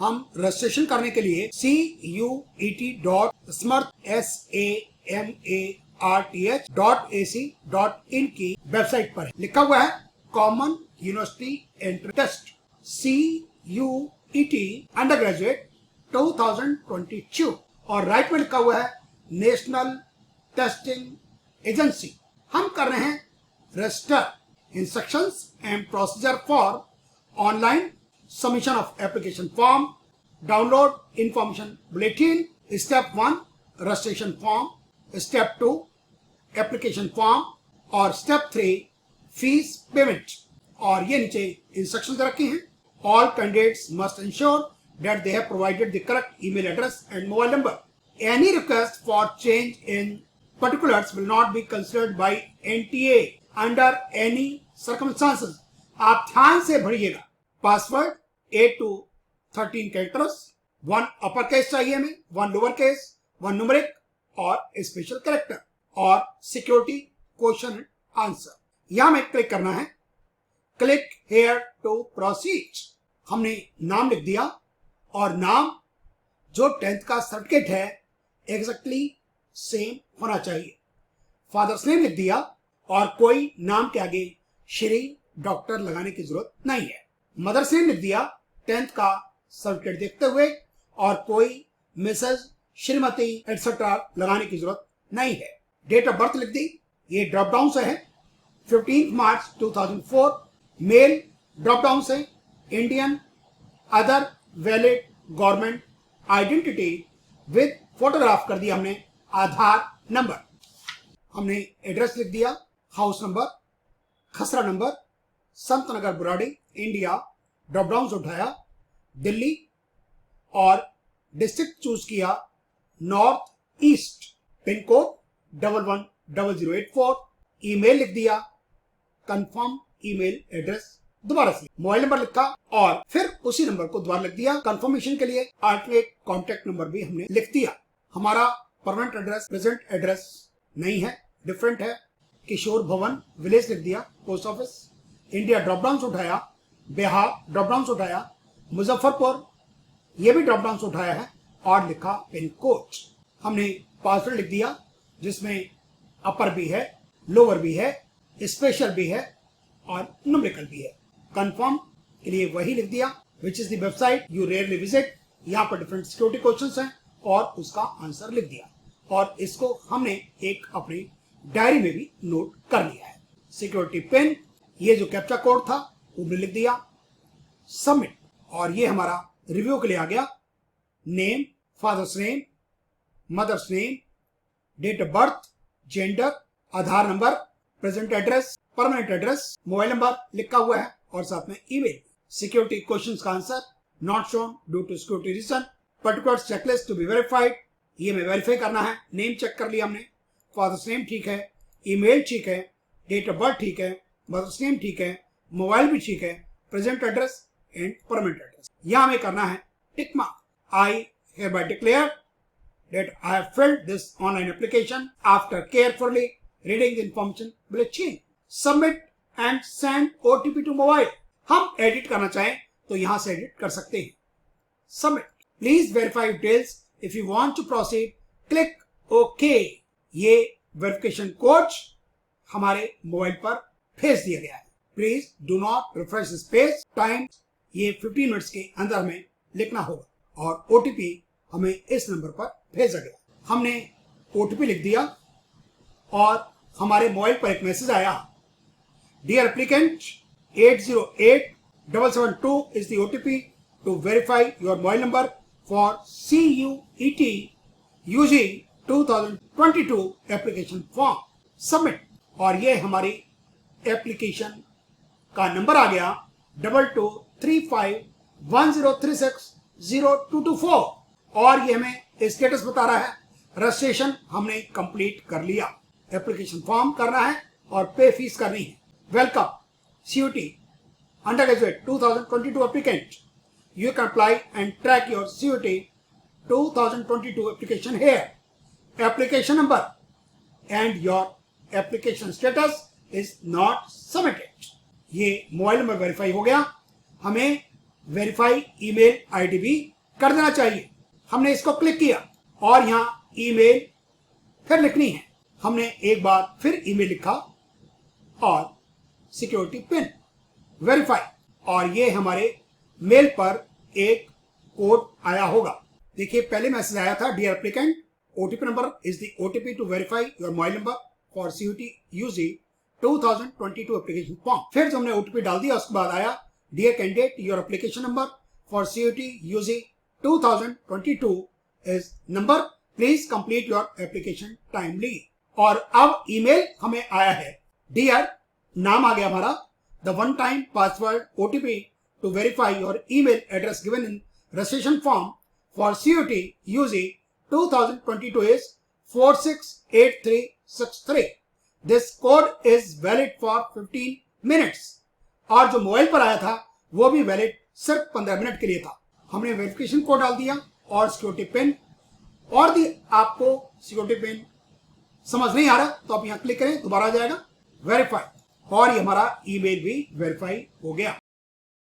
हम रजिस्ट्रेशन करने के लिए CUET.SMARTH.AC.in की वेबसाइट पर है। लिखा हुआ है common university entrance test CUET undergraduate 2022 और राइट में लिखा हुआ है नेशनल टेस्टिंग एजेंसी। हम कर रहे हैं register. Instructions and procedure for online submission of application form, download information bulletin, step 1 registration form, step 2 application form और स्टेप 3 फीस पेमेंट। और ये नीचे इंस्ट्रक्शंस रखे हैं। All candidates must ensure that they have provided the correct email address and mobile number. Any request for change in particulars will not be considered by NTA under any circumstances. आप ध्यान से भरिएगा। Password 8 to 13 characters, 1 upper case चाहिए हमें, 1 lower case, 1 numeric और special character और security question and answer. यहां में क्लिक करना है क्लिक हेयर टू प्रोसीड। हमने नाम लिख दिया और नाम जो 10th का सर्टिफिकेट है एग्जैक्टली सेम होना चाहिए। फादर्स नेम लिख दिया और कोई नाम के आगे श्री डॉक्टर लगाने की जरूरत नहीं है। मदर्स नेम लिख दिया 10th का सर्टिफिकेट देखते हुए और कोई मिसेज, श्रीमती एटसेट्रा लगाने की जरूरत नहीं है। डेट ऑफ बर्थ लिख दी, ये ड्रॉप डाउन से है 15 मार्च 2004। मेल ड्रॉप डाउन से Indian, other valid government identity with photograph कर दिया हमने, आधार नंबर। हमने एड्रेस लिख दिया, हाउस नंबर, खसरा number, Sant Nagar Burari India. Drop down से उठाया दिल्ली और डिस्ट्रिक्ट चूज किया north east, pin code 110084। Email लिख दिया, कंफर्म ईमेल एड्रेस दोबारा से मोबाइल नंबर लिखा और फिर उसी नंबर को दोबारा लिख दिया। कंफर्मेशन के लिए अल्टरनेट कॉन्टेक्ट नंबर भी हमने लिख दिया। हमारा परमानेंट एड्रेस प्रेजेंट एड्रेस नहीं है, डिफरेंट है। किशोर भवन विलेज लिख दिया, post office India. Drop down से उठाया बिहार, ड्रॉप डाउन से उठाया मुजफ्फरपुर, ये भी ड्रॉप डाउन से उठाया है और लिखा पिन कोड। हमने पासवर्ड लिख दिया जिसमें अपर भी है, लोअर भी है, स्पेशल भी है और न्यूमेरिकल भी है। कंफर्म के लिए वही लिख दिया which is the website you rarely visit. यहाँ पर डिफरेंट सिक्योरिटी क्वेश्चंस हैं और उसका आंसर लिख दिया और इसको हमने एक अपनी डायरी में भी नोट कर लिया है। सिक्योरिटी पिन, ये जो कैप्चा कोड था वो भी लिख दिया। सबमिट और ये हमारा रिव्यू के लिए आ गया। Name, father's name, mother's name, date of birth, gender, Aadhaar number, present address, permanent address, mobile number लिखा हुआ है और साथ में ईमेल। सिक्योरिटी क्वेश्चंस का answer not shown due to security reason. Particular checklist to be verified, ये में verify करना है। नेम चेक कर लिया हमने, फादर्स नेम ठीक है, ईमेल ठीक है, डेट ऑफ बर्थ ठीक है, मदर्स नेम ठीक है, मोबाइल भी ठीक है, present address and permanent address. यहां हमें करना है tick mark. I hereby declare that I have filled this online application after carefully reading the information bulletin. Submit and send OTP to mobile. हम एडिट करना चाहें तो यहां से एडिट कर सकते हैं। Submit. Please verify details. If you want to proceed, click OK. ये वेरिफिकेशन कोड हमारे मोबाइल पर भेज दिया गया है। Please do not refresh this page. Time ये 15 मिनट्स के अंदर में लिखना होगा और OTP हमें इस नंबर पर भेजा गया। हमने OTP लिख दिया और हमारे मोबाइल पर एक मैसेज आया, dear applicant 808772 is the OTP to verify your mobile number for CUET UG 2022 application form. Submit और ये हमारी एप्लीकेशन का नंबर आ गया 223510360224 और ये हमें स्टेटस बता रहा है रजिस्ट्रेशन हमने कंप्लीट कर लिया। एप्लीकेशन फॉर्म करना है और पे फीस करनी है। Welcome CUET undergraduate 2022 applicant. You can apply and track your CUET 2022 application here. Application number and your application status is not submitted. ये मोबाइल नंबर वेरीफाई हो गया। हमें वेरीफाई ईमेल आईडी भी कर देना चाहिए। हमने इसको क्लिक किया और यहाँ ईमेल फिर लिखनी है। हमने एक बार फिर ईमेल लिखा और सिक्योरिटी पिन वेरीफाई, और ये हमारे मेल पर एक कोड आया होगा। देखिए पहले मैसेज आया था, dear applicant, OTP number is the OTP to verify your mobile number for CUET UG 2022 application form. फिर जो हमने ओटीपी डाल दिया उसके बाद आया, dear candidate, your application number for CUET UG 2022 is number, please complete your application timely. और अब ईमेल हमें आया है, डियर, नाम आ गया हमारा, the one time password OTP to verify your email address given in registration form for CUT UG 2022 is 468363. This code is valid for 15 minutes. और जो मोबाइल पर आया था वो भी वैलिड सिर्फ 15 मिनट के लिए था। हमने वेरिफिकेशन कोड डाल दिया और सिक्योरिटी पिन, और भी आपको सिक्योरिटी पिन समझ नहीं आ रहा तो आप यहाँ क्लिक करें, दोबारा आ जाएगा वेरीफाई, और ये हमारा ईमेल भी वेरीफाई हो गया।